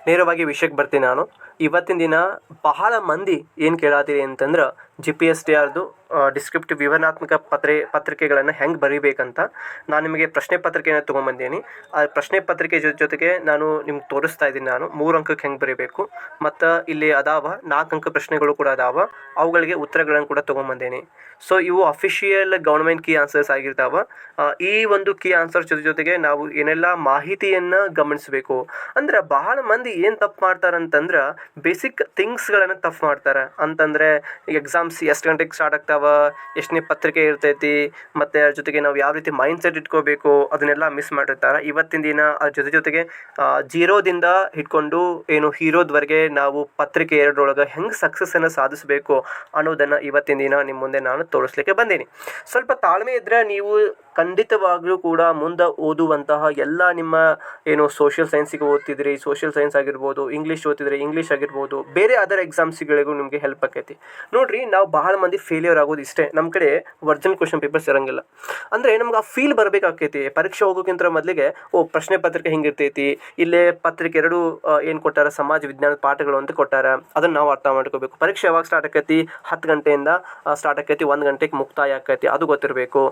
ನೇರವಾಗಿ ವಿಷಯಕ್ಕೆ ಬರ್ತೀನಿ ನಾನು. ಇವತ್ತಿನ ದಿನ ಬಹಳ ಮಂದಿ ಏನು ಕೇಳತ್ತೀರಿ ಅಂತಂದ್ರೆ GPSTRದು ಡಿಸ್ಕ್ರಿಪ್ಟಿವ್ ವಿವರಣಾತ್ಮಕ ಪತ್ರಿಕೆಗಳನ್ನು ಹೆಂಗೆ ಬರೀಬೇಕಂತ. ನಾನು ನಿಮಗೆ ಪ್ರಶ್ನೆ ಪತ್ರಿಕೆಯನ್ನು ತೊಗೊಂಬಂದೀನಿ. ಆ ಪ್ರಶ್ನೆ ಪತ್ರಿಕೆ ಜೊತೆಗೆ ನಾನು ನಿಮ್ಗೆ ತೋರಿಸ್ತಾ ಇದ್ದೀನಿ. ನಾನು 3 ಅಂಕಕ್ಕೆ ಹೆಂಗೆ ಬರೀಬೇಕು ಮತ್ತು ಇಲ್ಲಿ ಅದಾವ 4 ಅಂಕ ಪ್ರಶ್ನೆಗಳು ಕೂಡ ಅದಾವ, ಅವುಗಳಿಗೆ ಉತ್ತರಗಳನ್ನು ಕೂಡ ತೊಗೊಂಬಂದೀನಿ. ಸೊ ಇವು ಅಫಿಷಿಯಲ್ ಗೌರ್ಮೆಂಟ್ ಕೀ ಆನ್ಸರ್ಸ್ ಆಗಿರ್ತಾವೆ. ಈ ಒಂದು ಕೀ ಆನ್ಸರ್ ಜೊತೆಗೆ ನಾವು ಏನೆಲ್ಲ ಮಾಹಿತಿಯನ್ನು ಗಮನಿಸಬೇಕು ಅಂದ್ರೆ ಬಹಳ ಮಂದಿ ಏನು ತಪ್ಪು ಮಾಡ್ತಾರಂತಂದ್ರೆ ಬೇಸಿಕ್ ಥಿಂಗ್ಸ್ಗಳನ್ನು ತಪ್ಪು ಮಾಡ್ತಾರೆ. ಅಂತಂದರೆ ಎಕ್ಸಾಮ್ಸ್ ಎಷ್ಟು ಗಂಟೆಗೆ ಸ್ಟಾರ್ಟ್ ಆಗ್ತಾವೆ, ಎಷ್ಟನೇ ಪತ್ರಿಕೆ ಇರ್ತೈತಿ, ಮತ್ತು ಅದ್ರ ಜೊತೆಗೆ ನಾವು ಯಾವ ರೀತಿ ಮೈಂಡ್ ಸೆಟ್ ಇಟ್ಕೋಬೇಕು ಅದನ್ನೆಲ್ಲ ಮಿಸ್ ಮಾಡಿರ್ತಾರೆ. ಇವತ್ತಿನ ದಿನ ಅದ್ರ ಜೊತೆಗೆ ಜೀರೋದಿಂದ ಹಿಡ್ಕೊಂಡು ಏನು ಹೀರೋದ್ವರೆಗೆ ನಾವು ಪತ್ರಿಕೆ 2ರೊಳಗೆ ಹೆಂಗೆ ಸಕ್ಸಸ್ಸನ್ನು ಸಾಧಿಸಬೇಕು ಅನ್ನೋದನ್ನು ಇವತ್ತಿನ ದಿನ ನಿಮ್ಮ ಮುಂದೆ ನಾನು ತೋರಿಸ್ಲಿಕ್ಕೆ ಬಂದೀನಿ. ಸ್ವಲ್ಪ ತಾಳ್ಮೆ ಇದ್ದರೆ ನೀವು ಖಂಡಿತವಾಗ್ಲೂ ಕೂಡ ಮುಂದೆ ಓದುವಂತಹ ಎಲ್ಲ ನಿಮ್ಮ ಏನು ಸೋಷಿಯಲ್ ಸೈನ್ಸಿಗೆ ಓದ್ತಿದ್ರಿ, ಸೋಷಿಯಲ್ ಸೈನ್ಸ್ ಆಗಿರ್ಬೋದು, ಇಂಗ್ಲೀಷ್ ಓದ್ತಿದ್ರೆ ಇಂಗ್ಲೀಷ್ ಆಗಿರ್ಬೋದು, ಬೇರೆ ಅದರ್ ಎಕ್ಸಾಮ್ಸ್ಗಳಿಗೂ ನಿಮಗೆ ಹೆಲ್ಪ್ ಆಕೈತಿ. ನೋಡಿರಿ, ನಾವು ಬಹಳ ಮಂದಿ ಫೇಲ್ಯೂರ್ ಆಗೋದು ಇಷ್ಟೇ, ನಮ್ಮ ಕಡೆ ಒರಿಜಿನಲ್ ಕ್ವಶನ್ ಪೇಪರ್ಸ್ ಇರೋಂಗಿಲ್ಲ. ಅಂದರೆ ನಮ್ಗೆ ಆ ಫೀಲ್ ಬರಬೇಕಾಕೈತಿ. ಪರೀಕ್ಷೆ ಹೋಗೋಕ್ಕಿಂತ ಮೊದಲಿಗೆ ಪ್ರಶ್ನೆ ಪತ್ರಿಕೆ ಹಿಂಗಿರ್ತೈತಿ, ಇಲ್ಲೇ ಪತ್ರಿಕೆ 2 ಏನು ಕೊಟ್ಟಾರ, ಸಮಾಜ ವಿಜ್ಞಾನದ ಪಾಠಗಳು ಅಂತ ಕೊಟ್ಟಾರ, ಅದನ್ನು ನಾವು ಅರ್ಥ ಮಾಡ್ಕೋಬೇಕು. ಪರೀಕ್ಷೆ ಯಾವಾಗ ಸ್ಟಾರ್ಟ್ ಆಕೈತಿ, 10 ಗಂಟೆಯಿಂದ ಸ್ಟಾರ್ಟ್ ಆಕೈತಿ, 1 ಗಂಟೆಗೆ ಮುಕ್ತಾಯ ಆಕೈತಿ, ಅದು ಗೊತ್ತಿರಬೇಕು.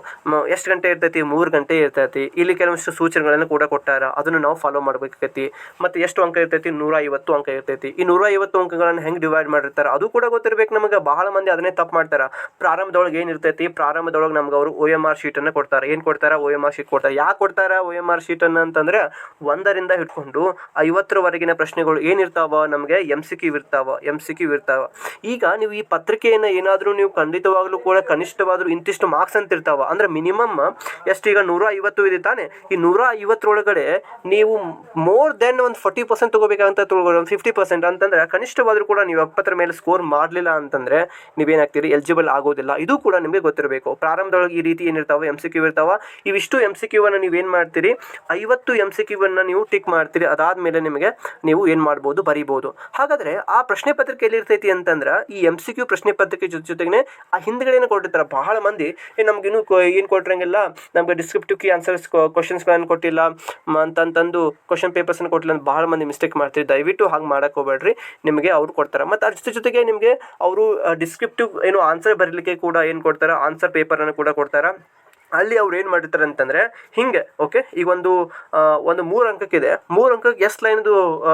ಎಷ್ಟು ಗಂಟೆ ಇರ್ತೈತಿ, 3 ಗಂಟೆ ಇರ್ತೈತಿ. ಇಲ್ಲಿ ಕೆಲವಷ್ಟು ಸೂಚನೆಗಳನ್ನು ಕೂಡ ಕೊಟ್ಟಾರ, ಅದನ್ನು ನಾವು ಫಾಲೋ ಮಾಡಬೇಕಾಕೈತಿ. ಮತ್ತು ಎಷ್ಟು ಅಂಕ ಇರ್ತೈತಿ, 150 ಅಂಕ ಇರ್ತೈತಿ. ಈ 150 ಅಂಕಗಳನ್ನು ಹೆಂಗೆ ಡಿವೈಡ್ ಮಾಡಿರ್ತಾರೆ ಅದು ಕೂಡ ಗೊತ್ತಿರಬೇಕು ನಮಗೆ. ಬಹಳ ಮಂದಿ ಅದನ್ನೇ ತಪ್ಪು ಮಾಡ್ತಾರೆ. ಪ್ರಾರಂಭದೊಳಗೆ ಏನಿರ್ತೈತಿ, ಪ್ರಾರಂಭದೊಳಗೆ ನಮ್ಗೆ ಅವರು OMR ಶೀಟನ್ನು ಕೊಡ್ತಾರೆ. ಏನು ಕೊಡ್ತಾರೆ, OMR ಶೀಟ್ ಕೊಡ್ತಾರೆ. ಯಾಕೆ ಕೊಡ್ತಾರೆ OMR ಶೀಟನ್ನು ಅಂತಂದರೆ 1ರಿಂದ ಹಿಡ್ಕೊಂಡು 50ರವರೆಗಿನ ಪ್ರಶ್ನೆಗಳು ಏನಿರ್ತಾವ ನಮಗೆ MCQ ಇರ್ತಾವ. ಈಗ ನೀವು ಈ ಪತ್ರಿಕೆಯನ್ನು ಏನಾದರೂ ನೀವು ಖಂಡಿತವಾಗ್ಲೂ ಕೂಡ ಕನಿಷ್ಠವಾದರೂ ಇಂತಿಷ್ಟು ಮಾರ್ಕ್ಸ್ ಅಂತ ಇರ್ತಾವ. ಅಂದರೆ ಮಿನಿಮಮ್ ಎಷ್ಟು, ಈಗ 150 ಇದೆ ತಾನೆ, ಈ 150ರೊಳಗಡೆ ನೀವು ಮೋರ್ ದೆನ್ ಒಂದು 40% ತೊಗೋಬೇಕಂತ ತೊಗೊಳ್ಳಿ, ಒಂದು 50% ಅಂತಂದರೆ ಕನಿಷ್ಠವಾದರೂ ಕೂಡ ನೀವು 70ರ ಮೇಲೆ ಸ್ಕೋರ್ ಮಾಡಲಿಲ್ಲ ಅಂತಂದರೆ ನೀವೇನಾಗ್ತೀರಿ, ಎಲಿಜಿಬಲ್ ಆಗೋದಿಲ್ಲ. ಇದು ಕೂಡ ನಿಮಗೆ ಗೊತ್ತಿರಬೇಕು. ಪ್ರಾರಂಭದೊಳಗೆ ಈ ರೀತಿ ಏನಿರ್ತಾವೆ MCQ ಇರ್ತಾವ. ಇವಿಷ್ಟು MCQವನ್ನು ನೀವೇನು ಮಾಡ್ತೀರಿ, 50 MCQವನ್ನು ನೀವು ಟಿಕ್ ಮಾಡ್ತೀರಿ. ಅದಾದಮೇಲೆ ನಿಮಗೆ ನೀವು ಏನು ಮಾಡ್ಬೋದು, ಬರಿಬೋದು. ಹಾಗಾದರೆ ಆ ಪ್ರಶ್ನೆ ಪತ್ರಿಕೆಯಲ್ಲಿ ಇರ್ತೈತಿ ಅಂತಂದ್ರೆ ಈ MCQ ಪ್ರಶ್ನೆ ಪತ್ರಿಕೆ ಜೊತೆಗೆ ಆ ಹಿಂದ್ಗಡೆನೇ ಕೊಟ್ಟಿರ್ತಾರೆ. ಬಹಳ ಮಂದಿ ನಮಗಿನ್ನೂ ಏನು ಕೊಟ್ಟಿರಂಗಿಲ್ಲ, ನಮಗೆ ಡಿಸ್ಕ್ರಿಪ್ಟಿವ್ ಕೀ ಆನ್ಸರ್ಸ್ ಕ್ವಶನ್ಸ್ಗಳನ್ನು ಕೊಟ್ಟಿಲ್ಲ ಅಂತಂದು ಕ್ವಶನ್ ಪೇಪರ್ಸನ್ನು ಕೊಟ್ಟಿಲ್ಲ ಅಂತ ಬಹಳ ಮಂದಿ ಮಿಸ್ಟೇಕ್ ಮಾಡ್ತೀರಿ. ದಯವಿಟ್ಟು ಹಾಗೆ ಮಾಡೋಕೆ ಹೋಗ್ಬೇಡ್ರಿ. ನಿಮಗೆ ಅವ್ರು ಕೊಡ್ತಾರೆ. ಮತ್ತು ಅದ್ರ ಜೊತೆಗೆ ನಿಮಗೆ ಅವರು ಡಿಸ್ಕ್ರಿಪ್ಟಿವ್ ಏನು ಆನ್ಸರ್ ಬರೀಲಿಕ್ಕೆ ಕೂಡ ಏನು ಕೊಡ್ತಾರೆ, ಆನ್ಸರ್ ಪೇಪರನ್ನು ಕೂಡ ಕೊಡ್ತಾರೆ. ಅಲ್ಲಿ ಅವ್ರು ಏನು ಮಾಡಿರ್ತಾರೆ ಅಂತಂದರೆ ಹಿಂಗೆ, ಓಕೆ, ಈಗ ಒಂದು 3 ಅಂಕಕ್ಕಿದೆ, 3 ಅಂಕಕ್ಕೆ ಎಷ್ಟು ಲೈನ್ದು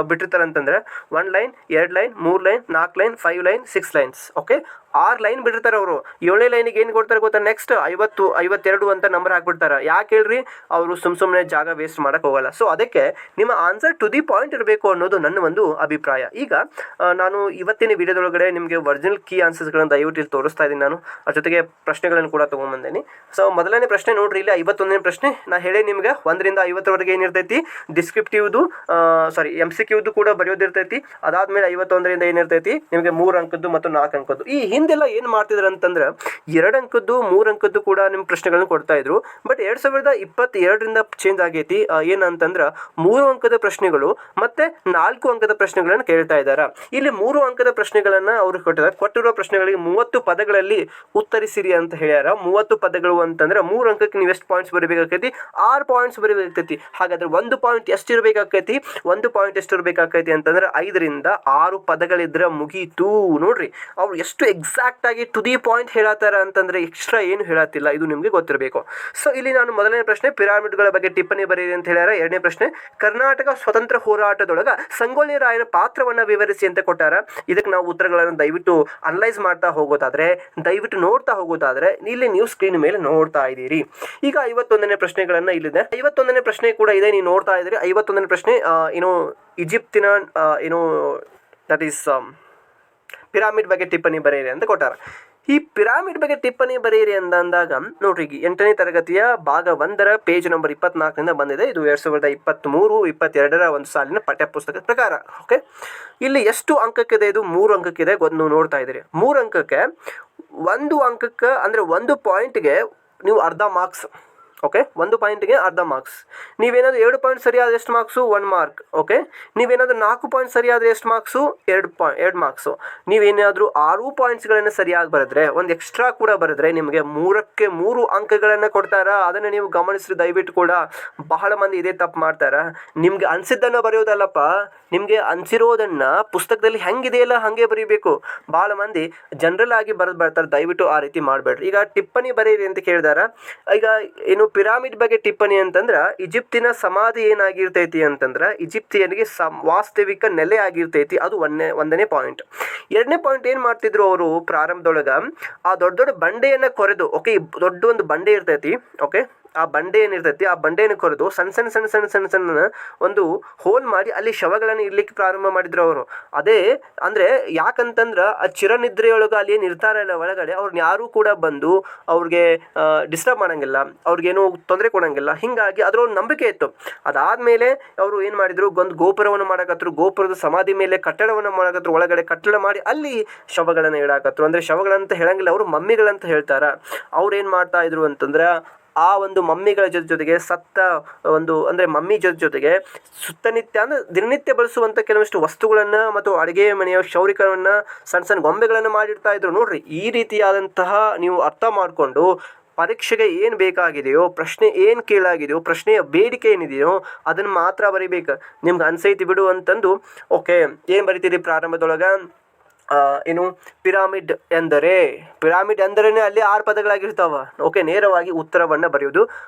ಬಿಟ್ಟಿರ್ತಾರೆ ಅಂತಂದರೆ 1 line, 2 line, 3 line, 4 line, 5 line, 6 lines, okay, 6 line ಬಿಟ್ಟಿರ್ತಾರೆ ಅವರು. 7ನೇ ಲೈನಿಗೆ ಏನು ಕೊಡ್ತಾರೆ ಗೊತ್ತಾ, ನೆಕ್ಸ್ಟ್ 50, 52 ಅಂತ ನಂಬರ್ ಹಾಕ್ಬಿಡ್ತಾರೆ. ಯಾಕೆ ಹೇಳ್ರಿ, ಅವರು ಸುಮ್ಮನೆ ಜಾಗ ವೇಸ್ಟ್ ಮಾಡೋಕ್ಕೆ ಹೋಗಲ್ಲ. ಸೊ ಅದಕ್ಕೆ ನಿಮ್ಮ ಆನ್ಸರ್ ಟು ದಿ ಪಾಯಿಂಟ್ ಇರಬೇಕು ಅನ್ನೋದು ನನ್ನ ಒಂದು ಅಭಿಪ್ರಾಯ. ಈಗ ನಾನು ಇವತ್ತಿನ ವಿಡಿಯೋದೊಳಗಡೆ ನಿಮಗೆ ಒರಿಜಿನಲ್ ಕೀ ಆನ್ಸರ್ಸ್ಗಳನ್ನು ದಯವಿಟ್ಟು ಇಲ್ಲಿ ತೋರಿಸ್ತಾ ಇದ್ದೀನಿ. ನಾನು ಅದ್ರ ಜೊತೆಗೆ ಪ್ರಶ್ನೆಗಳನ್ನು ಕೂಡ ತೊಗೊಂಬಂದೇನಿ. ಸೊ ಮೊದಲನೇ ಪ್ರಶ್ನೆ ನೋಡ್ರಿ, ಇಲ್ಲಿ 51ನೇ ಪ್ರಶ್ನೆ. ನಾ ಹೇಳಿ ನಿಮ್ಗೆ 1ರಿಂದ 50ರವರೆಗೆ ಏನಿರ್ತೈತಿ ಡಿಸ್ಕ್ರಿಪ್ಟಿವ್ದು MCQದು ಕೂಡ ಬರೆಯೋದಿರ್ತೈತಿ. ಅದಾದಮೇಲೆ 51ರಿಂದ ಏನಿರ್ತೈತಿ ನಿಮಗೆ 3 ಅಂಕದ್ದು ಮತ್ತು 4 ಅಂಕದ್ದು. ಈ ಹಿಂದೆಲ್ಲ ಏನು ಮಾಡ್ತಿದ್ರು ಅಂತಂದ್ರೆ 2 ಅಂಕದ್ದು 3 ಅಂಕದ್ದು ಕೂಡ ನಿಮ್ಮ ಪ್ರಶ್ನೆಗಳನ್ನು ಕೊಡ್ತಾ ಇದ್ರು. ಬಟ್ 2022ರಿಂದ ಚೇಂಜ್ ಆಗೈತಿ. ಏನಂತಂದ್ರೆ 3 ಅಂಕದ ಪ್ರಶ್ನೆಗಳು ಮತ್ತೆ 4 ಅಂಕದ ಪ್ರಶ್ನೆಗಳನ್ನು ಕೇಳ್ತಾ ಇದ್ದಾರೆ. ಇಲ್ಲಿ 3 ಅಂಕದ ಪ್ರಶ್ನೆಗಳನ್ನು ಅವರು ಕೊಟ್ಟಿರೋ ಪ್ರಶ್ನೆಗಳಿಗೆ 30 ಪದಗಳಲ್ಲಿ ಉತ್ತರಿಸಿರಿ ಅಂತ ಹೇಳ್ಯಾರ. 30 ಪದಗಳು ಅಂತಂದ್ರೆ 3 ಅಂಕಕ್ಕೆ ನೀವು ಎಷ್ಟು ಪಾಯಿಂಟ್ಸ್ ಬರೀಬೇಕಾಗ್ತೈತಿ, 6 ಪಾಯಿಂಟ್ಸ್ ಬರೀಬೇಕಾಗ್ತೈತಿ. ಹಾಗಾದ್ರೆ 1 ಪಾಯಿಂಟ್ ಎಷ್ಟು ಇರಬೇಕಾಗ್ತೈತಿ, 1 ಪಾಯಿಂಟ್ ಎಷ್ಟು ಇರಬೇಕಾಗ್ತೈತಿ ಅಂತಂದ್ರೆ 5ರಿಂದ 6 ಪದಗಳಿದ್ರೆ ಮುಗೀತು. ನೋಡ್ರಿ, ಅವ್ರು ಎಷ್ಟು ಎಕ್ಸಾಕ್ಟ್ ಆಗಿ ಟು ದಿ ಪಾಯಿಂಟ್ ಹೇಳತ್ತಾರ ಅಂತಂದ್ರೆ ಎಕ್ಸ್ಟ್ರಾ ಏನು ಹೇಳತ್ತಿಲ್ಲ. ಇದು ನಿಮಗೆ ಗೊತ್ತಿರಬೇಕು. ಸೊ ಇಲ್ಲಿ ನಾನು ಮೊದಲನೇ ಪ್ರಶ್ನೆ ಪಿರಾಮಿಡ್ಗಳ ಬಗ್ಗೆ ಟಿಪ್ಪಣಿ ಬರೀರಿ ಅಂತ ಹೇಳ್ಯಾರ. 2ನೇ ಪ್ರಶ್ನೆ ಕರ್ನಾಟಕ ಸ್ವತಂತ್ರ ಹೋರಾಟದೊಳಗ ಸಂಗೊಳ್ಳಿ ರಾಯನ ಪಾತ್ರವನ್ನು ವಿವರಿಸಿ ಅಂತ ಕೊಟ್ಟಾರ. ಇದಕ್ಕೆ ನಾವು ಉತ್ತರಗಳನ್ನು ದಯವಿಟ್ಟು ಅನಲೈಸ್ ಮಾಡ್ತಾ ಹೋಗೋದಾದ್ರೆ, ದಯವಿಟ್ಟು ನೋಡ್ತಾ ಹೋಗೋದಾದ್ರೆ ಇಲ್ಲಿ ನೀವು ಸ್ಕ್ರೀನ್ ಮೇಲೆ ನೋಡ್ತಾ ಇದ್ದೀರಿ. ಈಗ 51ನೇ ಪ್ರಶ್ನೆಗಳನ್ನು ಇಲ್ಲಿದೆ. 51ನೇ ಪ್ರಶ್ನೆ ಕೂಡ ಇದೆ, ನೀವು ನೋಡ್ತಾ ಇದ್ದೀರಿ. 51ನೇ ಪ್ರಶ್ನೆ ಏನು ಈಜಿಪ್ತಿನ ಏನು ದಟ್ ಈಸ್ ಪಿರಾಮಿಡ್ ಬಗ್ಗೆ ಟಿಪ್ಪಣಿ ಬರೆಯಿರಿ ಅಂತ ಕೊಟ್ಟಾರ. ಈ ಪಿರಾಮಿಡ್ ಬಗ್ಗೆ ಟಿಪ್ಪಣಿ ಬರೆಯಿರಿ ಅಂದಾಗ ನೋಡ್ರಿ, 8ನೇ ತರಗತಿಯ ಭಾಗ 1ರ ಪೇಜ್ ನಂಬರ್ 24ರಿಂದ ಬಂದಿದೆ. ಇದು 2023-22ರ ಒಂದು ಸಾಲಿನ ಪಠ್ಯಪುಸ್ತಕದ ಪ್ರಕಾರ. ಓಕೆ, ಇಲ್ಲಿ ಎಷ್ಟು ಅಂಕಕ್ಕಿದೆ, ಇದು 3 ಅಂಕಕ್ಕಿದೆ. ನೀವು ನೋಡ್ತಾ ಇದ್ದೀರಿ. 3 ಅಂಕಕ್ಕೆ 1 ಅಂಕಕ್ಕೆ ಅಂದರೆ 1 ಪಾಯಿಂಟ್ಗೆ ನೀವು ಅರ್ಧ ಮಾರ್ಕ್ಸ್. ಓಕೆ, 1 ಪಾಯಿಂಟ್ಗೆ ಅರ್ಧ ಮಾರ್ಕ್ಸ್. ನೀವೇನಾದರೂ 2 ಪಾಯಿಂಟ್ ಸರಿಯಾದ ಎಷ್ಟು ಮಾರ್ಕ್ಸು, 1 ಮಾರ್ಕ್. ಓಕೆ, ನೀವೇನಾದರೂ 4 ಪಾಯಿಂಟ್ ಸರಿಯಾದರೆ ಎಷ್ಟು ಮಾರ್ಕ್ಸು, 2 ಮಾರ್ಕ್ಸು. ನೀವೇನಾದರೂ 6 ಪಾಯಿಂಟ್ಸ್ಗಳನ್ನು ಸರಿಯಾಗಿ ಬರೆದ್ರೆ, ಒಂದು ಎಕ್ಸ್ಟ್ರಾ ಕೂಡ ಬರೆದ್ರೆ ನಿಮಗೆ 3ಕ್ಕೆ 3 ಅಂಕಗಳನ್ನು ಕೊಡ್ತಾರ. ಅದನ್ನು ನೀವು ಗಮನಿಸ್ರಿ ದಯವಿಟ್ಟು ಕೂಡ. ಬಹಳ ಮಂದಿ ಇದೇ ತಪ್ಪು ಮಾಡ್ತಾರೆ. ನಿಮ್ಗೆ ಅನಿಸಿದ್ದನ್ನು ಬರೆಯೋದಲ್ಲಪ್ಪ, ನಿಮಗೆ ಅನಿಸಿರೋದನ್ನು ಪುಸ್ತಕದಲ್ಲಿ ಹೆಂಗಿದೆಯಲ್ಲ ಹಾಗೆ ಬರೀಬೇಕು. ಭಾಳ ಮಂದಿ ಜನರಲ್ ಆಗಿ ಬರೆದು ಬರ್ತಾರೆ, ದಯವಿಟ್ಟು ಆ ರೀತಿ ಮಾಡಬೇಡ್ರಿ. ಈಗ ಟಿಪ್ಪಣಿ ಬರೀರಿ ಅಂತ ಕೇಳಿದಾರ. ಈಗ ಏನು ಪಿರಾಮಿಡ್ ಬಗ್ಗೆ ಟಿಪ್ಪಣಿ ಅಂತಂದ್ರೆ ಈಜಿಪ್ತಿನ ಸಮಾಧಿ ಏನಾಗಿರ್ತೈತಿ ಅಂತಂದ್ರೆ ಈಜಿಪ್ತಿಯನಿಗೆ ವಾಸ್ತವಿಕ ನೆಲೆ ಆಗಿರ್ತೈತಿ. ಅದು ಒಂದನೇ ಪಾಯಿಂಟ್. ಎರಡನೇ ಪಾಯಿಂಟ್ ಏನು ಮಾಡ್ತಿದ್ರು ಅವರು ಪ್ರಾರಂಭದೊಳಗೆ, ಆ ದೊಡ್ಡ ದೊಡ್ಡ ಬಂಡೆಯನ್ನು ಕೊರೆದು, ಓಕೆ, ದೊಡ್ಡ ಒಂದು ಬಂಡೆ ಇರ್ತೈತಿ, ಓಕೆ, ಆ ಬಂಡೆ ಏನಿರ್ತೈತಿ ಆ ಬಂಡೆಯನ್ನು ಕೊರೆದು ಸಣ್ಣ ಒಂದು ಹೋಲ್ ಮಾಡಿ ಅಲ್ಲಿ ಶವಗಳನ್ನು ಇರ್ಲಿಕ್ಕೆ ಪ್ರಾರಂಭ ಮಾಡಿದ್ರು ಅವರು. ಅದೇ ಅಂದರೆ ಯಾಕಂತಂದ್ರೆ ಆ ಚಿರನಿದ್ರೆಯೊಳಗೆ ಅಲ್ಲಿ ಏನು ಇರ್ತಾರಲ್ಲ ಒಳಗಡೆ, ಅವ್ರನ್ನ ಯಾರೂ ಕೂಡ ಬಂದು ಅವ್ರಿಗೆ ಡಿಸ್ಟರ್ಬ್ ಮಾಡೋಂಗಿಲ್ಲ, ಅವ್ರಿಗೇನು ತೊಂದರೆ ಕೊಡೋಂಗಿಲ್ಲ. ಹೀಗಾಗಿ ಅದರ ಒಂದು ನಂಬಿಕೆ ಇತ್ತು. ಅದಾದಮೇಲೆ ಅವರು ಏನು ಮಾಡಿದರು, ಒಂದು ಗೋಪುರವನ್ನು ಮಾಡಕತ್ತರು, ಗೋಪುರದ ಸಮಾಧಿ ಮೇಲೆ ಕಟ್ಟಡವನ್ನು ಮಾಡಕತ್ತರು, ಒಳಗಡೆ ಕಟ್ಟಡ ಮಾಡಿ ಅಲ್ಲಿ ಶವಗಳನ್ನು ಇಡಾಕತ್ರು. ಅಂದರೆ ಶವಗಳಂತ ಹೇಳಂಗಿಲ್ಲ, ಅವರು ಮಮ್ಮಿಗಳಂತ ಹೇಳ್ತಾರೆ. ಅವ್ರು ಏನು ಮಾಡ್ತಾ ಇದ್ರು ಅಂತಂದ್ರೆ ಆ ಒಂದು ಮಮ್ಮಿಗಳ ಜೊತೆಗೆ ಸತ್ತ ಒಂದು ಅಂದರೆ ಮಮ್ಮಿ ಜೊತೆಗೆ ಸುತ್ತನಿತ್ಯ ಅಂದರೆ ದಿನನಿತ್ಯ ಬಳಸುವಂಥ ಕೆಲವಷ್ಟು ವಸ್ತುಗಳನ್ನು ಮತ್ತು ಅಡುಗೆ ಮನೆಯ ಕ್ಷೌರಿಕವನ್ನು ಸಣ್ಣ ಗೊಂಬೆಗಳನ್ನು ಮಾಡಿರ್ತಾ ಇದ್ರು. ನೋಡ್ರಿ, ಈ ರೀತಿಯಾದಂತಹ ನೀವು ಅರ್ಥ ಮಾಡಿಕೊಂಡು ಪರೀಕ್ಷೆಗೆ ಏನು ಬೇಕಾಗಿದೆಯೋ, ಪ್ರಶ್ನೆ ಏನು ಕೇಳಾಗಿದೆಯೋ, ಪ್ರಶ್ನೆಯ ಬೇಡಿಕೆ ಏನಿದೆಯೋ ಅದನ್ನು ಮಾತ್ರ ಬರಿಬೇಕು. ನಿಮ್ಗೆ ಅನ್ಸೈತಿ ಬಿಡು ಅಂತಂದು ಓಕೆ ಏನು ಬರಿತೀರಿ ಪ್ರಾರಂಭದೊಳಗೆ, ಏನು ಪಿರಾಮಿಡ್ ಎಂದರೇ ಅಲ್ಲಿ 6 ಪದಗಳಾಗಿರ್ತಾವ. ಓಕೆ, ನೇರವಾಗಿ ಉತ್ತರವನ್ನು ಬರೆಯೋದು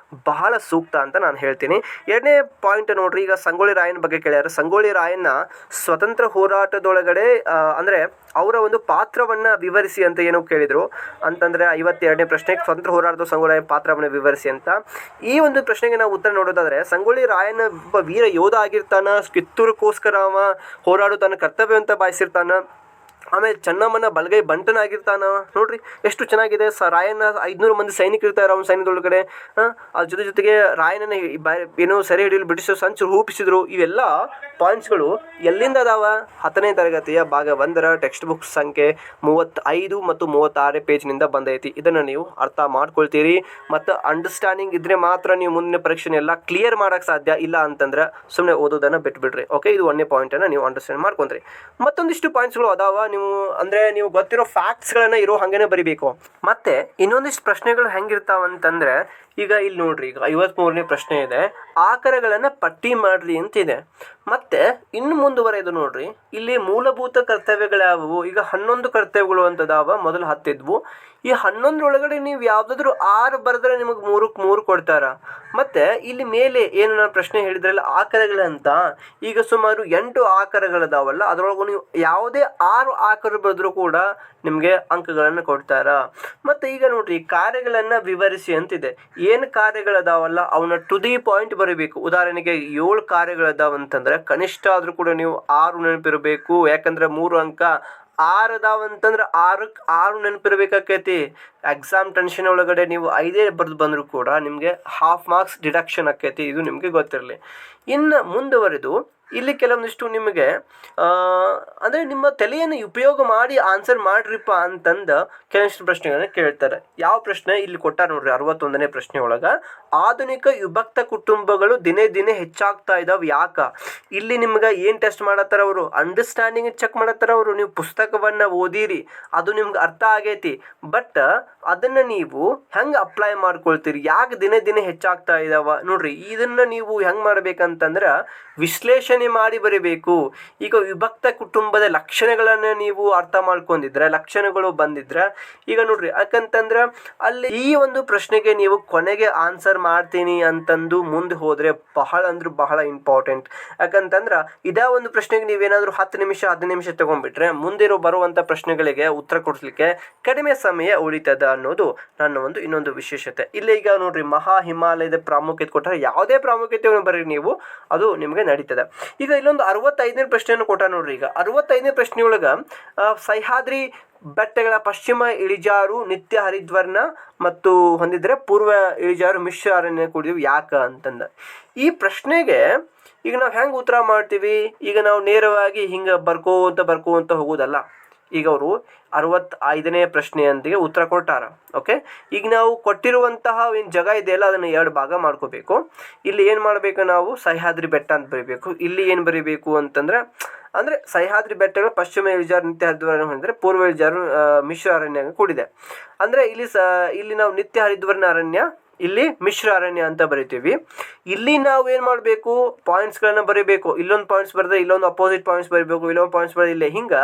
ಬಹಳ ಸೂಕ್ತ ಅಂತ ನಾನು ಹೇಳ್ತೀನಿ. ಎರಡನೇ ಪಾಯಿಂಟ್ ನೋಡ್ರಿ, ಈಗ ಸಂಗೊಳ್ಳಿ ರಾಯನ ಬಗ್ಗೆ ಕೇಳ್ಯಾರ. ಸಂಗೊಳ್ಳಿ ರಾಯಣ್ಣ ಸ್ವತಂತ್ರ ಹೋರಾಟದೊಳಗಡೆ ಅಂದರೆ ಅವರ ಒಂದು ಪಾತ್ರವನ್ನು ವಿವರಿಸಿ ಅಂತ ಏನೋ ಕೇಳಿದರು ಅಂತಂದರೆ 52ನೇ ಪ್ರಶ್ನೆಗೆ ಸ್ವತಂತ್ರ ಹೋರಾಟದ ಸಂಗೊಳ್ಳಿ ರಾಯನ ಪಾತ್ರವನ್ನು ವಿವರಿಸಿ ಅಂತ. ಈ ಒಂದು ಪ್ರಶ್ನೆಗೆ ನಾವು ಉತ್ತರ ನೋಡೋದಾದರೆ, ಸಂಗೊಳ್ಳಿ ರಾಯಣ್ಣ ಒಬ್ಬ ವೀರ ಯೋಧ ಆಗಿರ್ತಾನ, ಕಿತ್ತೂರಕ್ಕೋಸ್ಕರ ಅವ ಹೋರಾಡು ತನ್ನ ಕರ್ತವ್ಯ ಅಂತ ಭಾವಿಸಿರ್ತಾನ. ಆಮೇಲೆ ಚೆನ್ನಮ್ಮನ ಬಲಗೈ ಬಂಟನಾಗಿರ್ತಾನ. ನೋಡ್ರಿ ಎಷ್ಟು ಚೆನ್ನಾಗಿದೆ. ರಾಯಣ್ಣ 500 ಮಂದಿ ಸೈನಿಕರು ಇರ್ತಾರೆ ಅವನ ಸೈನ್ಯದೊಳಗಡೆ. ಅದ್ರ ಜೊತೆಗೆ ರಾಯಣ್ಣನ ಏನೋ ಸೆರೆ ಹಿಡಿಯಲು ಬ್ರಿಟಿಷರು ಸಂಚು ರೂಪಿಸಿದ್ರು. ಇವೆಲ್ಲ ಪಾಯಿಂಟ್ಸ್ಗಳು ಎಲ್ಲಿಂದ ಅದಾವ? 10ನೇ ತರಗತಿಯ ಭಾಗ 1ರ ಟೆಕ್ಸ್ಟ್ ಬುಕ್ ಸಂಖ್ಯೆ 35 ಮತ್ತು 36 ಪೇಜ್ನಿಂದ ಬಂದೈತಿ. ಇದನ್ನು ನೀವು ಅರ್ಥ ಮಾಡ್ಕೊಳ್ತೀರಿ ಮತ್ತು ಅಂಡರ್ಸ್ಟ್ಯಾಂಡಿಂಗ್ ಇದ್ದರೆ ಮಾತ್ರ ನೀವು ಮುಂದಿನ ಪರೀಕ್ಷೆನೆಲ್ಲ ಕ್ಲಿಯರ್ ಮಾಡೋಕ್ಕೆ ಸಾಧ್ಯ. ಇಲ್ಲ ಅಂತಂದ್ರೆ ಸುಮ್ಮನೆ ಓದೋದನ್ನು ಬಿಟ್ಬಿಡ್ರಿ. ಓಕೆ, ಇದು 1ನೇ ಪಾಯಿಂಟನ್ನು ನೀವು ಅಂಡರ್ಸ್ಟ್ಯಾಂಡ್ ಮಾಡ್ಕೊಂಡ್ರಿ. ಮತ್ತೊಂದಿಷ್ಟು ಪಾಯಿಂಟ್ಸ್ಗಳು ಅದಾವ. ನೀವು ಗೊತ್ತಿರೋ ಫ್ಯಾಕ್ಟ್ಸ್ಗಳನ್ನು ಇರೋ ಹಾಗೇನೆ ಬರಿಬೇಕು. ಮತ್ತೆ ಇನ್ನೊಂದಿಷ್ಟು ಪ್ರಶ್ನೆಗಳು ಹೆಂಗಿರ್ತಾವಂತಂದ್ರೆ, ಈಗ ಇಲ್ಲಿ ನೋಡ್ರಿ, ಈಗ 53ನೇ ಪ್ರಶ್ನೆ ಇದೆ, ಆಕರಗಳನ್ನು ಪಟ್ಟಿ ಮಾಡ್ರಿ ಅಂತಿದೆ. ಮತ್ತೆ ಇನ್ನು ಮುಂದುವರೆದು ನೋಡ್ರಿ, ಇಲ್ಲಿ ಮೂಲಭೂತ ಕರ್ತವ್ಯಗಳ್ಯಾವುವು? ಈಗ 11 ಕರ್ತವ್ಯಗಳು ಅಂತದಾವ, ಮೊದಲು 10 ಇದ್ವು. ಈ 11 ಒಳಗಡೆ ನೀವು ಯಾವುದಾದ್ರೂ 6 ಬರೆದ್ರೆ ನಿಮಗೆ 3ಕ್ಕೆ 3 ಕೊಡ್ತಾರ. ಮತ್ತು ಇಲ್ಲಿ ಮೇಲೆ ಏನು ನಾನು ಪ್ರಶ್ನೆ ಹೇಳಿದ್ರಲ್ಲ ಆಕರಗಳಂತ, ಈಗ ಸುಮಾರು 8 ಆಕರಗಳದಾವಲ್ಲ, ಅದರೊಳಗೆ ನೀವು ಯಾವುದೇ 6 ಆಕರ ಬರೆದ್ರೂ ಕೂಡ ನಿಮಗೆ ಅಂಕಗಳನ್ನು ಕೊಡ್ತಾರ. ಮತ್ತು ಈಗ ನೋಡ್ರಿ, ಕಾರ್ಯಗಳನ್ನು ವಿವರಿಸಿ ಅಂತಿದೆ. ಏನು ಕಾರ್ಯಗಳದಾವಲ್ಲ ಅವನ್ನ ಟು ದಿ ಪಾಯಿಂಟ್ ಬರೀಬೇಕು. ಉದಾಹರಣೆಗೆ 7 ಕಾರ್ಯಗಳದಾವಂತಂದ್ರೆ ಕನಿಷ್ಠ ಆದರೂ ಕೂಡ ನೀವು 6 ನೆನಪಿರಬೇಕು. ಯಾಕಂದ್ರೆ 3 ಅಂಕ. 6 ಅದಾವಂತಂದ್ರೆ 6ಕ್ಕೆ 6 ನೆನಪಿರ್ಬೇಕಾಕೈತಿ. ಎಕ್ಸಾಮ್ ಟೆನ್ಷನ್ ಒಳಗಡೆ ನೀವು 5 ಬರೆದು ಬಂದರೂ ಕೂಡ ನಿಮಗೆ ಹಾಫ್ ಮಾರ್ಕ್ಸ್ ಡಿಡಕ್ಷನ್ ಆಕೈತಿ. ಇದು ನಿಮಗೆ ಗೊತ್ತಿರಲಿ. ಇನ್ನು ಮುಂದುವರೆದು ಇಲ್ಲಿ ಕೆಲವೊಂದಿಷ್ಟು ನಿಮಗೆ ಅಂದರೆ ನಿಮ್ಮ ತಲೆಯನ್ನು ಉಪಯೋಗ ಮಾಡಿ ಆನ್ಸರ್ ಮಾಡ್ರಿಪ್ಪ ಅಂತಂದು ಕೆಲವೊಂದಿಷ್ಟು ಪ್ರಶ್ನೆಗಳನ್ನ ಕೇಳ್ತಾರೆ. ಯಾವ ಪ್ರಶ್ನೆ ಇಲ್ಲಿ ಕೊಟ್ಟಾರ ನೋಡ್ರಿ, 61ನೇ ಪ್ರಶ್ನೆ ಒಳಗೆ, ಆಧುನಿಕ ವಿಭಕ್ತ ಕುಟುಂಬಗಳು ದಿನೇ ದಿನೇ ಹೆಚ್ಚಾಗ್ತಾ ಇದಾವೆ ಯಾಕ? ಇಲ್ಲಿ ನಿಮ್ಗೆ ಏನು ಟೆಸ್ಟ್ ಮಾಡತ್ತಾರ ಅವರು? ಅಂಡರ್ಸ್ಟ್ಯಾಂಡಿಂಗ್ ಚೆಕ್ ಮಾಡತ್ತಾರ ಅವರು. ನೀವು ಪುಸ್ತಕವನ್ನು ಓದಿರಿ, ಅದು ನಿಮ್ಗೆ ಅರ್ಥ ಆಗೈತಿ, ಬಟ್ ಅದನ್ನು ನೀವು ಹೆಂಗೆ ಅಪ್ಲೈ ಮಾಡ್ಕೊಳ್ತೀರಿ? ಯಾಕೆ ದಿನೇ ದಿನೇ ಹೆಚ್ಚಾಗ್ತಾ ಇದಾವ ನೋಡ್ರಿ, ಇದನ್ನು ನೀವು ಹೆಂಗೆ ಮಾಡ್ಬೇಕಂತಂದ್ರೆ ವಿಶ್ಲೇಷಣೆ ಮಾಡಿ ಬರೀಬೇಕು. ಈಗ ವಿಭಕ್ತ ಕುಟುಂಬದ ಲಕ್ಷಣಗಳನ್ನು ನೀವು ಅರ್ಥ ಮಾಡ್ಕೊಂಡಿದ್ರೆ, ಲಕ್ಷಣಗಳು ಬಂದಿದ್ರೆ, ಈಗ ನೋಡ್ರಿ, ಯಾಕಂತಂದ್ರೆ ಅಲ್ಲಿ ಈ ಒಂದು ಪ್ರಶ್ನೆಗೆ ನೀವು ಕೊನೆಗೆ ಆನ್ಸರ್ ಮಾಡ್ತೀನಿ ಅಂತಂದು ಮುಂದೆ ಹೋದರೆ ಬಹಳ ಅಂದ್ರೆ ಬಹಳ ಇಂಪಾರ್ಟೆಂಟ್. ಯಾಕಂತಂದ್ರೆ ಇದೇ ಒಂದು ಪ್ರಶ್ನೆಗೆ ನೀವೇನಾದರೂ 10 ನಿಮಿಷ 15 ನಿಮಿಷ ತಗೊಂಡ್ಬಿಟ್ರೆ ಮುಂದಿರೋ ಬರುವಂಥ ಪ್ರಶ್ನೆಗಳಿಗೆ ಉತ್ತರ ಕೊಡಿಸ್ಲಿಕ್ಕೆ ಕಡಿಮೆ ಸಮಯ ಉಳಿತದ ಅನ್ನೋದು ನನ್ನ ಒಂದು ಇನ್ನೊಂದು ವಿಶೇಷತೆ. ಇಲ್ಲಿ ಈಗ ನೋಡ್ರಿ, ಮಹಾ ಹಿಮಾಲಯದ ಪ್ರಾಮುಖ್ಯತೆ ಕೊಟ್ಟರೆ ಯಾವುದೇ ಪ್ರಾಮುಖ್ಯತೆಯನ್ನು ಬರೀ ನೀವು, ಅದು ನಿಮಗೆ ನಡೀತದೆ. ಈಗ ಇಲ್ಲೊಂದು 65ನೇ ಪ್ರಶ್ನೆಯನ್ನು ಕೊಟ್ಟ ನೋಡ್ರಿ. ಈಗ 65ನೇ ಪ್ರಶ್ನೆಯೊಳಗೆ ಸಹ್ಯಾದ್ರಿ ಬೆಟ್ಟಗಳ ಪಶ್ಚಿಮ ಇಳಿಜಾರು ನಿತ್ಯ ಹರಿದ್ವರ್ಣ ಮತ್ತು ಹೊಂದಿದ್ರೆ ಪೂರ್ವ ಇಳಿಜಾರು ಮಿಶ್ರ ಅರಣ್ಯ ಕೂಡಿದ್ವಿ ಯಾಕ ಅಂತಂದ. ಈ ಪ್ರಶ್ನೆಗೆ ಈಗ ನಾವು ಹೆಂಗೆ ಉತ್ತರ ಮಾಡ್ತೀವಿ? ಈಗ ನಾವು ನೇರವಾಗಿ ಹಿಂಗೆ ಬರ್ಕೋಂತ ಹೋಗೋದಲ್ಲ. ಈಗ ಅವರು 65ನೇ ಪ್ರಶ್ನೆಯೊಂದಿಗೆ ಉತ್ತರ ಕೊಟ್ಟಾರ. ಓಕೆ, ಈಗ ನಾವು ಕೊಟ್ಟಿರುವಂತಹ ಏನು ಜಾಗ ಇದೆಯಲ್ಲ ಅದನ್ನು 2 ಭಾಗ ಮಾಡ್ಕೋಬೇಕು. ಇಲ್ಲಿ ಏನು ಮಾಡಬೇಕು, ನಾವು ಸಹ್ಯಾದ್ರಿ ಬೆಟ್ಟ ಅಂತ ಬರೀಬೇಕು. ಇಲ್ಲಿ ಏನು ಬರೀಬೇಕು ಅಂತಂದ್ರೆ, ಅಂದರೆ ಸಹ್ಯಾದ್ರಿ ಬೆಟ್ಟಗಳು ಪಶ್ಚಿಮ ಇಳಿಜಾರು ನಿತ್ಯ ಹರಿದ್ವರ್ಣ ಹೊಂದಿದ್ರೆ ಪೂರ್ವ ಇಳಿಜಾರು ಮಿಶ್ರ ಅರಣ್ಯ ಕೂಡಿದೆ. ಅಂದರೆ ಇಲ್ಲಿ ನಾವು ನಿತ್ಯ ಹರಿದ್ವರ್ಣ ಅರಣ್ಯ ಇಲ್ಲಿ ಮಿಶ್ರ ಅರಣ್ಯ ಅಂತ ಬರಿತೀವಿ. ಇಲ್ಲಿ ನಾವು ಏನು ಮಾಡಬೇಕು, ಪಾಯಿಂಟ್ಸ್ಗಳನ್ನು ಬರೀಬೇಕು. ಇಲ್ಲೊಂದು ಪಾಯಿಂಟ್ಸ್ ಬರೆದ್ರೆ ಇಲ್ಲೊಂದು ಅಪೋಸಿಟ್ ಪಾಯಿಂಟ್ಸ್ ಬರೀಬೇಕು, ಇಲ್ಲೊಂದು ಪಾಯಿಂಟ್ಸ್ ಬರೆದು ಇಲ್ಲೇ ಹಿಂಗೆ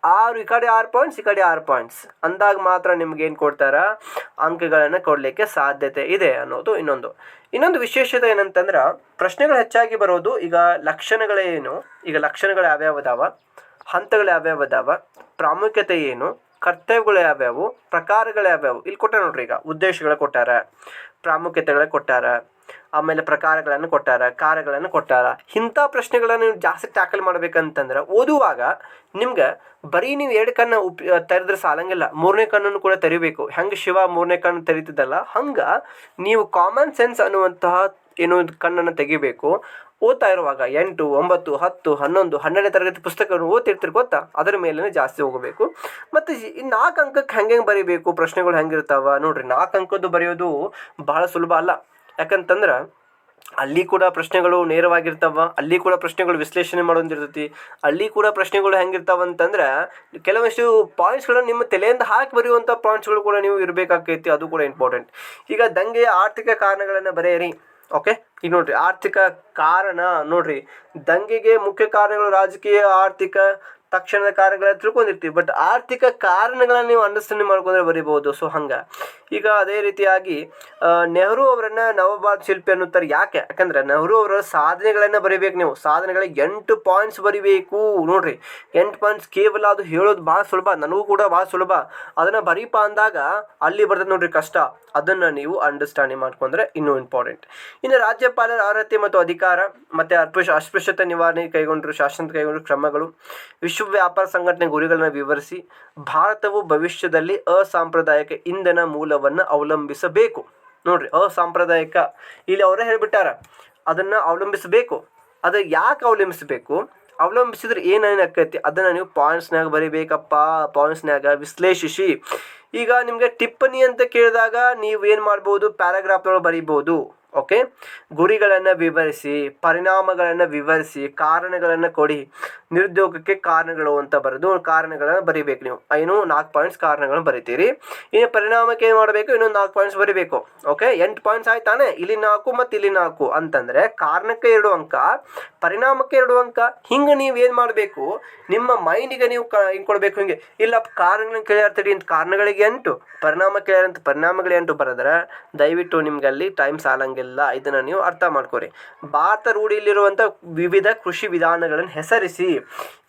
6 ಈ ಕಡೆ 6 ಪಾಯಿಂಟ್ಸ್ ಈ ಕಡೆ 6 ಪಾಯಿಂಟ್ಸ್ ಅಂದಾಗ ಮಾತ್ರ ನಿಮ್ಗೆ ಏನು ಕೊಡ್ತಾರ, ಅಂಕಗಳನ್ನು ಕೊಡಲಿಕ್ಕೆ ಸಾಧ್ಯತೆ ಇದೆ ಅನ್ನೋದು ಇನ್ನೊಂದು ವಿಶೇಷತೆ ಏನಂತಂದ್ರೆ, ಪ್ರಶ್ನೆಗಳು ಹೆಚ್ಚಾಗಿ ಬರೋದು ಈಗ ಲಕ್ಷಣಗಳೇನು, ಈಗ ಲಕ್ಷಣಗಳು ಯಾವ್ಯಾವ ಅದಾವ, ಹಂತಗಳು ಯಾವ್ಯಾವ ಅದಾವ, ಪ್ರಾಮುಖ್ಯತೆ ಏನು, ಕರ್ತವ್ಯಗಳು ಯಾವ್ಯಾವು, ಪ್ರಕಾರಗಳು ಯಾವ್ಯಾವು ಇಲ್ಲಿ ಕೊಟ್ಟಾರ ನೋಡ್ರಿ. ಈಗ ಉದ್ದೇಶಗಳು ಕೊಟ್ಟಾರ, ಪ್ರಾಮುಖ್ಯತೆಗಳ ಕೊಟ್ಟಾರ, ಆಮೇಲೆ ಪ್ರಕಾರಗಳನ್ನು ಕೊಟ್ಟಾರ, ಕಾರ್ಯಗಳನ್ನು ಕೊಟ್ಟಾರ. ಇಂಥ ಪ್ರಶ್ನೆಗಳನ್ನು ನೀವು ಜಾಸ್ತಿ ಟ್ಯಾಕಲ್ ಮಾಡ್ಬೇಕಂತಂದ್ರೆ ಓದುವಾಗ ನಿಮ್ಗೆ ಬರೀ ನೀವು 2 ಕಣ್ಣು ತೆರೆದ್ರೆ ಸಾಲಂಗಿಲ್ಲ, 3ನೇ ಕಣ್ಣನ್ನು ಕೂಡ ತೆರಿಬೇಕು. ಹೆಂಗೆ ಶಿವ 3ನೇ ಕಣ್ಣು ತೆರೀತಿದ್ದಲ್ಲ ಹಂಗೆ ನೀವು ಕಾಮನ್ ಸೆನ್ಸ್ ಅನ್ನುವಂತಹ ಏನು ಕಣ್ಣನ್ನು ತೆಗಿಬೇಕು. ಓದ್ತಾ ಇರುವಾಗ 8, 9, 10, 11, 12ನೇ ತರಗತಿ ಪುಸ್ತಕವನ್ನು ಓದ್ತಿರ್ತೀರಿ ಗೊತ್ತಾ, ಅದರ ಮೇಲೆ ಜಾಸ್ತಿ ಹೋಗಬೇಕು. ಮತ್ತು ಈ 4 ಅಂಕಕ್ಕೆ ಹೆಂಗೆ ಬರೀಬೇಕು, ಪ್ರಶ್ನೆಗಳು ಹೆಂಗಿರ್ತಾವ ನೋಡ್ರಿ. 4 ಅಂಕದ್ದು ಬರೆಯೋದು ಬಹಳ ಸುಲಭ ಅಲ್ಲ. ಯಾಕಂತಂದ್ರೆ ಅಲ್ಲಿ ಕೂಡ ಪ್ರಶ್ನೆಗಳು ನೇರವಾಗಿರ್ತಾವ, ಅಲ್ಲಿ ಕೂಡ ಪ್ರಶ್ನೆಗಳು ವಿಶ್ಲೇಷಣೆ ಮಾಡೋದಿರ್ತೈತಿ, ಅಲ್ಲಿ ಕೂಡ ಪ್ರಶ್ನೆಗಳು ಹೆಂಗಿರ್ತಾವ ಅಂತಂದ್ರೆ ಕೆಲವಷ್ಟು ಪಾಯಿಂಟ್ಸ್ಗಳನ್ನ ನಿಮ್ಮ ತಲೆಯಿಂದ ಹಾಕಿ ಬರೆಯುವಂಥ ಪಾಯಿಂಟ್ಸ್ಗಳು ಕೂಡ ನೀವು ಇರಬೇಕಾಗ್ತೈತಿ. ಅದು ಕೂಡ ಇಂಪಾರ್ಟೆಂಟ್. ಈಗ ದಂಗೆಯ ಆರ್ಥಿಕ ಕಾರಣಗಳನ್ನು ಬರೆಯಿರಿ. ಓಕೆ, ಈಗ ನೋಡ್ರಿ ಆರ್ಥಿಕ ಕಾರಣ ನೋಡ್ರಿ, ದಂಗೆಗೆ ಮುಖ್ಯ ಕಾರಣಗಳು ರಾಜಕೀಯ, ಆರ್ಥಿಕ, ತಕ್ಷಣದ ಕಾರಣಗಳನ್ನ ತಿಳ್ಕೊಂಡಿರ್ತೀವಿ. ಬಟ್ ಆರ್ಥಿಕ ಕಾರಣಗಳನ್ನ ನೀವು ಅಂಡರ್ಸ್ಟ್ಯಾಂಡಿಂಗ್ ಮಾಡ್ಕೊಂಡ್ರೆ ಬರಿಬೋದು. ಸೊ ಹಂಗೆ ಈಗ ಅದೇ ರೀತಿಯಾಗಿ ನೆಹರು ಅವರನ್ನು ನವಭಾರತ ಶಿಲ್ಪಿ ಅನ್ನುತ್ತಾರೆ. ಯಾಕಂದ್ರೆ ನೆಹರು ಅವರ ಸಾಧನೆಗಳನ್ನು ಬರಿಬೇಕು. ನೀವು ಸಾಧನೆಗಳಿಗೆ 8 ಪಾಯಿಂಟ್ಸ್ ಬರಿಬೇಕು ನೋಡ್ರಿ. 8 ಪಾಯಿಂಟ್ಸ್ ಕೇವಲ ಅದು ಹೇಳೋದು ಭಾಳ ಸುಲಭ, ನನಗೂ ಕೂಡ ಭಾಳ ಸುಲಭ. ಅದನ್ನು ಬರೀಪ ಅಂದಾಗ ಅಲ್ಲಿ ಬರ್ತದೆ ನೋಡ್ರಿ ಕಷ್ಟ. ಅದನ್ನು ನೀವು ಅಂಡರ್ಸ್ಟ್ಯಾಂಡಿಂಗ್ ಮಾಡ್ಕೊಂಡ್ರೆ ಇನ್ನೂ ಇಂಪಾರ್ಟೆಂಟ್. ಇನ್ನು ರಾಜ್ಯಪಾಲರ ಅರ್ಹತೆ ಮತ್ತು ಅಧಿಕಾರ ಮತ್ತು ಅಸ್ಪೃಶ್ಯತೆ ನಿವಾರಣೆ ಶಾಸನ ಕೈಗೊಂಡ್ರು ಕ್ರಮಗಳು, ವಿಶ್ವ ವ್ಯಾಪಾರ ಸಂಘಟನೆ ಗುರಿಗಳನ್ನು ವಿವರಿಸಿ, ಭಾರತವು ಭವಿಷ್ಯದಲ್ಲಿ ಅಸಾಂಪ್ರದಾಯಿಕ ಇಂಧನ ಮೂಲವನ್ನು ಅವಲಂಬಿಸಬೇಕು. ನೋಡ್ರಿ, ಅಸಾಂಪ್ರದಾಯಿಕ ಇಲ್ಲಿ ಅವರೇ ಹೇಳ್ಬಿಟ್ಟಾರ, ಅದನ್ನು ಅವಲಂಬಿಸಬೇಕು. ಅದು ಯಾಕೆ ಅವಲಂಬಿಸಬೇಕು, ಅವಲಂಬಿಸಿದ್ರೆ ಏನೇನಾಕೈತಿ ಅದನ್ನು ನೀವು ಪಾಯಿಂಟ್ಸ್ನಾಗ ಬರಿಬೇಕಪ್ಪ. ಪಾಯಿಂಟ್ಸ್ನಾಗ ವಿಶ್ಲೇಷಿಸಿ. ಈಗ ನಿಮಗೆ ಟಿಪ್ಪಣಿ ಅಂತ ಕೇಳಿದಾಗ ನೀವು ಏನು ಮಾಡ್ಬೋದು, ಪ್ಯಾರಾಗ್ರಾಫ್ನೊಳಗೆ ಬರಿಬೋದು. ಓಕೆ, ಗುರಿಗಳನ್ನು ವಿವರಿಸಿ, ಪರಿಣಾಮಗಳನ್ನು ವಿವರಿಸಿ, ಕಾರಣಗಳನ್ನು ಕೊಡಿ. ನಿರುದ್ಯೋಗಕ್ಕೆ ಕಾರಣಗಳು ಅಂತ ಬರೆದು ಕಾರಣಗಳನ್ನು ಬರಿಬೇಕು. ನೀವು 4 ಪಾಯಿಂಟ್ಸ್ ಕಾರಣಗಳನ್ನು ಬರಿತೀರಿ. ಇನ್ನು ಪರಿಣಾಮಕ್ಕೆ ಏನು ಮಾಡಬೇಕು, ಇನ್ನೊಂದು 4 ಪಾಯಿಂಟ್ಸ್ ಬರಿಬೇಕು. ಓಕೆ, 8 ಪಾಯಿಂಟ್ಸ್ ಆಯ್ತಾನೆ. ಇಲ್ಲಿ 4 ಮತ್ತು ಇಲ್ಲಿ 4 ಅಂತಂದರೆ ಕಾರಣಕ್ಕೆ 2 ಅಂಕ, ಪರಿಣಾಮಕ್ಕೆ 2 ಅಂಕ. ಹಿಂಗೆ ನೀವು ಏನು ಮಾಡಬೇಕು, ನಿಮ್ಮ ಮೈಂಡಿಗೆ ನೀವು ಹಿಂಗೆ ಕೊಡಬೇಕು. ಹಿಂಗೆ ಇಲ್ಲ ಕಾರಣಗಳನ್ನ ಕೇಳಿರ್ತೀರಿ ಅಂತ ಕಾರಣಗಳಿಗೆ 8, ಪರಿಣಾಮ ಕೇಳಿರಂತ ಪರಿಣಾಮಗಳು 8 ಬರೆದ್ರೆ ದಯವಿಟ್ಟು ನಿಮ್ಗೆ ಅಲ್ಲಿ ಟೈಮ್ ಸಾಲಂಗಿಲ್ಲ. ಇದನ್ನು ನೀವು ಅರ್ಥ ಮಾಡ್ಕೊರಿ. ಭಾರತ ರೂಢಿಯಲ್ಲಿರುವಂಥ ವಿವಿಧ ಕೃಷಿ ವಿಧಾನಗಳನ್ನು ಹೆಸರಿಸಿ.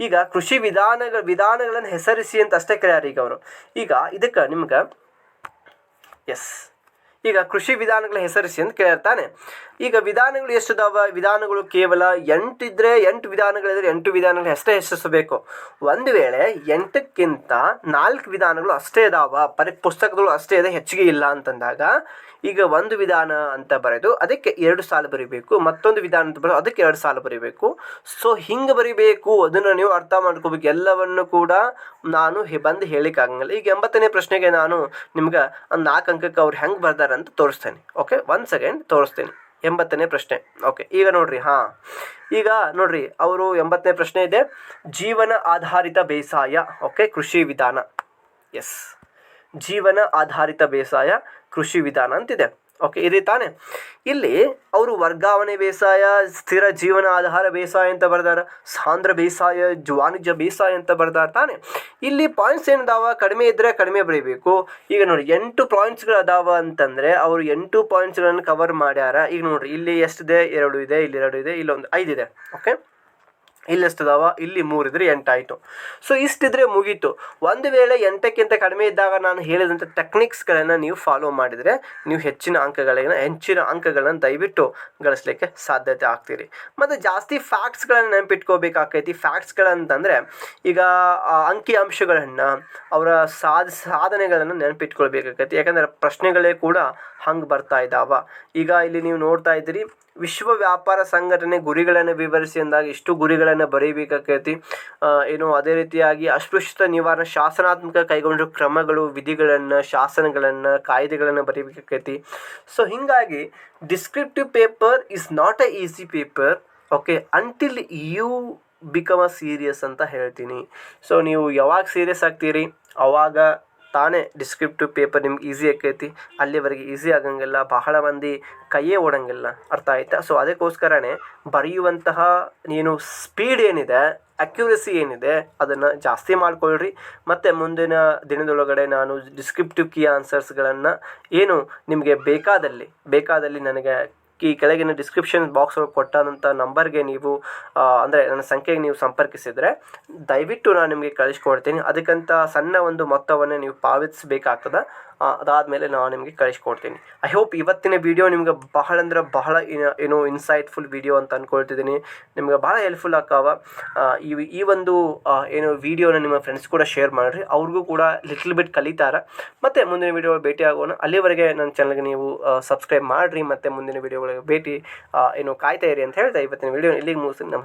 ಈಗ ಕೃಷಿ ವಿಧಾನಗಳನ್ನು ಹೆಸರಿಸಿ ಅಂತ ಅಷ್ಟೇ ಕೇಳ್ಯಾರ ಈಗ ಅವರು. ಈಗ ಇದಕ್ಕೆ ನಿಮ್ಗೆ ಈಗ ಕೃಷಿ ವಿಧಾನಗಳ ಹೆಸರಿಸಿ ಅಂತ ಕೇಳಿರ್ತಾನೆ. ಈಗ ವಿಧಾನಗಳು ಎಷ್ಟು ಅದಾವ, ವಿಧಾನಗಳು ಕೇವಲ 8 ಇದ್ದರೆ 8 ವಿಧಾನಗಳಿದ್ರೆ 8 ವಿಧಾನಗಳು ಅಷ್ಟೇ ಹೆಸರಿಸಬೇಕು. ಒಂದು ವೇಳೆ 8ಕ್ಕಿಂತ 4 ವಿಧಾನಗಳು ಅಷ್ಟೇ ಅದಾವ, ಪುಸ್ತಕಗಳು ಅಷ್ಟೇ ಇದೆ, ಹೆಚ್ಚಿಗೆ ಇಲ್ಲ ಅಂತಂದಾಗ ಈಗ ಒಂದು ವಿಧಾನ ಅಂತ ಬರೆದು ಅದಕ್ಕೆ 2 ಸಾಲು ಬರಿಬೇಕು, ಮತ್ತೊಂದು ವಿಧಾನ ಅಂತ ಬರೆದು ಅದಕ್ಕೆ 2 ಸಾಲು ಬರಿಬೇಕು. ಸೊ ಹಿಂಗೆ ಬರಿಬೇಕು. ಅದನ್ನು ನೀವು ಅರ್ಥ ಮಾಡ್ಕೋಬೇಕು. ಎಲ್ಲವನ್ನು ಕೂಡ ನಾನು ಬಂದು ಹೇಳಿಕ್ಕಾಗಂಗಿಲ್ಲ. ಈಗ 80ನೇ ಪ್ರಶ್ನೆಗೆ ನಾನು ನಿಮ್ಗೆ 4 ಅಂಕಕ್ಕೆ ಅವ್ರು ಹೆಂಗೆ ಬರ್ದಾರೆ ಅಂತ ತೋರಿಸ್ತೇನೆ. ಓಕೆ, 1 ಸೆಕೆಂಡ್ ತೋರಿಸ್ತೇನೆ. 80ನೇ ಪ್ರಶ್ನೆ. ಓಕೆ, ಈಗ ನೋಡ್ರಿ. ಈಗ ನೋಡ್ರಿ, ಅವರು 80ನೇ ಪ್ರಶ್ನೆ ಇದೆ, ಜೀವನ ಆಧಾರಿತ ಬೇಸಾಯ. ಓಕೆ, ಕೃಷಿ ವಿಧಾನ. ಜೀವನ ಆಧಾರಿತ ಬೇಸಾಯ ಕೃಷಿ ವಿಧಾನ ಅಂತಿದೆ. ಓಕೆ, ಇದೆ ತಾನೆ. ಇಲ್ಲಿ ಅವರು ವರ್ಗಾವಣೆ ಬೇಸಾಯ, ಸ್ಥಿರ ಜೀವನ ಆಧಾರ ಬೇಸಾಯ ಅಂತ ಬರ್ದಾರ, ಸಾಂದ್ರ ಬೇಸಾಯ, ವಾಣಿಜ್ಯ ಬೇಸಾಯ ಅಂತ ಬರ್ದಾರ ತಾನೆ. ಇಲ್ಲಿ ಪಾಯಿಂಟ್ಸ್ ಏನಿದಾವ, ಕಡಿಮೆ ಇದ್ದರೆ ಕಡಿಮೆ ಬರೀಬೇಕು. ಈಗ ನೋಡಿ 8 ಪಾಯಿಂಟ್ಸ್ಗಳು ಅದಾವ ಅಂತಂದರೆ ಅವರು 8 ಪಾಯಿಂಟ್ಸ್ಗಳನ್ನು ಕವರ್ ಮಾಡ್ಯಾರ. ಈಗ ನೋಡ್ರಿ, ಇಲ್ಲಿ ಎಷ್ಟಿದೆ, 2 ಇದೆ, ಇಲ್ಲಿ 2 ಇದೆ, ಇಲ್ಲೊಂದು 5 ಇದೆ. ಓಕೆ, ಇಲ್ಲಿ ಎಷ್ಟದಾವ, ಇಲ್ಲಿ 3 ಇದ್ರೆ 8 ಆಯಿತು. ಸೊ ಇಷ್ಟಿದ್ರೆ ಮುಗೀತು. ಒಂದು ವೇಳೆ 8ಕ್ಕಿಂತ ಕಡಿಮೆ ಇದ್ದಾಗ ನಾನು ಹೇಳಿದಂಥ ಟೆಕ್ನಿಕ್ಸ್ಗಳನ್ನು ನೀವು ಫಾಲೋ ಮಾಡಿದರೆ ನೀವು ಹೆಚ್ಚಿನ ಅಂಕಗಳನ್ನು ದಯವಿಟ್ಟು ಗಳಿಸ್ಲಿಕ್ಕೆ ಸಾಧ್ಯತೆ ಆಗ್ತೀರಿ. ಮತ್ತು ಜಾಸ್ತಿ ಫ್ಯಾಕ್ಟ್ಸ್ಗಳನ್ನು ನೆನಪಿಟ್ಕೋಬೇಕಾಗ್ತೈತಿ. ಫ್ಯಾಕ್ಟ್ಸ್ಗಳಂತಂದರೆ ಈಗ ಅಂಕಿ ಅಂಶಗಳನ್ನು, ಅವರ ಸಾಧನೆಗಳನ್ನು ನೆನಪಿಟ್ಕೊಳ್ಬೇಕಾಗೈತಿ. ಯಾಕಂದರೆ ಪ್ರಶ್ನೆಗಳೇ ಕೂಡ ಹಂಗೆ ಬರ್ತಾ ಇದ್ದಾವ. ಈಗ ಇಲ್ಲಿ ನೀವು ನೋಡ್ತಾ ಇದ್ದೀರಿ, ವಿಶ್ವ ವ್ಯಾಪಾರ ಸಂಘಟನೆ ಗುರಿಗಳನ್ನು ವಿವರಿಸಿ ಅಂದಾಗ ಇಷ್ಟು ಗುರಿಗಳನ್ನು ಬರೀಬೇಕಾಗೈತಿ. ಅದೇ ರೀತಿಯಾಗಿ ಅಸ್ಪೃಶ್ಯತೆ ನಿವಾರಣೆ ಶಾಸನಾತ್ಮಕ ಕೈಗೊಂಡಿರೋ ಕ್ರಮಗಳು, ವಿಧಿಗಳನ್ನು, ಶಾಸನಗಳನ್ನು, ಕಾಯ್ದೆಗಳನ್ನು ಬರೀಬೇಕಾಗೈತಿ. ಸೊ ಹೀಗಾಗಿ descriptive paper is not a easy paper. Okay, until you become a serious ಅಂತ ಹೇಳ್ತೀನಿ. ಸೊ ನೀವು ಯಾವಾಗ ಸೀರಿಯಸ್ ಆಗ್ತೀರಿ ಅವಾಗ ತಾನೇ ಡಿಸ್ಕ್ರಿಪ್ಟಿವ್ ಪೇಪರ್ ನಿಮ್ಗೆ ಈಸಿ ಆಕೈತಿ. ಅಲ್ಲಿವರೆಗೆ ಈಸಿ ಆಗಂಗಿಲ್ಲ, ಬಹಳ ಮಂದಿ ಕೈಯೇ ಓಡಂಗಿಲ್ಲ. ಅರ್ಥ ಆಯ್ತಾ? ಸೊ ಅದಕ್ಕೋಸ್ಕರನೇ ಬರೆಯುವಂತಹ ಸ್ಪೀಡ್ ಏನಿದೆ, ಅಕ್ಯುರಸಿ ಏನಿದೆ ಅದನ್ನು ಜಾಸ್ತಿ ಮಾಡ್ಕೊಳ್ರಿ. ಮತ್ತು ಮುಂದಿನ ದಿನದೊಳಗಡೆ ನಾನು ಡಿಸ್ಕ್ರಿಪ್ಟಿವ್ ಕೀ ಆನ್ಸರ್ಸ್ಗಳನ್ನು ನಿಮಗೆ ಬೇಕಾದಲ್ಲಿ ನನಗೆ ಈ ಕೆಳಗಿನ ಡಿಸ್ಕ್ರಿಪ್ಷನ್ ಬಾಕ್ಸ್ ಒಳಗೆ ಕೊಟ್ಟಾದಂಥ ನಂಬರ್ಗೆ ನೀವು ಅಂದರೆ ನನ್ನ ಸಂಖ್ಯೆಗೆ ನೀವು ಸಂಪರ್ಕಿಸಿದರೆ ದಯವಿಟ್ಟು ನಾನು ನಿಮಗೆ ಕಳಿಸ್ಕೊಡ್ತೀನಿ. ಅದಕ್ಕಂತ ಸಣ್ಣ ಒಂದು ಮೊತ್ತವನ್ನು ನೀವು ಪಾವತಿಸಬೇಕಾಗ್ತದೆ. ಅದಾದಮೇಲೆ ನಾನು ನಿಮಗೆ ಕಳಿಸ್ಕೊಡ್ತೀನಿ. ಐ ಹೋಪ್ ಇವತ್ತಿನ ವಿಡಿಯೋ ನಿಮ್ಗೆ ಬಹಳ ಅಂದ್ರೆ ಬಹಳ ಇನ್ಸೈಟ್ಫುಲ್ ವಿಡಿಯೋ ಅಂತ ಅಂದ್ಕೊಳ್ತಿದ್ದೀನಿ. ನಿಮ್ಗೆ ಭಾಳ ಹೆಲ್ಪ್ಫುಲ್ ಆಕಾವ. ಈ ಒಂದು ವಿಡಿಯೋನ ನಿಮ್ಮ ಫ್ರೆಂಡ್ಸ್ ಕೂಡ ಶೇರ್ ಮಾಡಿರಿ, ಅವ್ರಿಗೂ ಕೂಡ ಲಿಟ್ಲ್ ಬಿಟ್ ಕಲಿತಾರೆ. ಮತ್ತು ಮುಂದಿನ ವಿಡಿಯೋ ಭೇಟಿ ಆಗೋಣ. ಅಲ್ಲಿವರೆಗೆ ನನ್ನ ಚಾನಲ್ಗೆ ನೀವು ಸಬ್ಸ್ಕ್ರೈಬ್ ಮಾಡಿರಿ ಮತ್ತು ಮುಂದಿನ ವಿಡಿಯೋಗಳಿಗೆ ಕಾಯ್ತಾ ಇರಿ ಅಂತ ಹೇಳ್ತಾ ಇವತ್ತಿನ ವಿಡಿಯೋ ಇಲ್ಲಿಗೆ ಮುಗಿಸ್ತೀನಿ. ನಮಸ್ತೆ.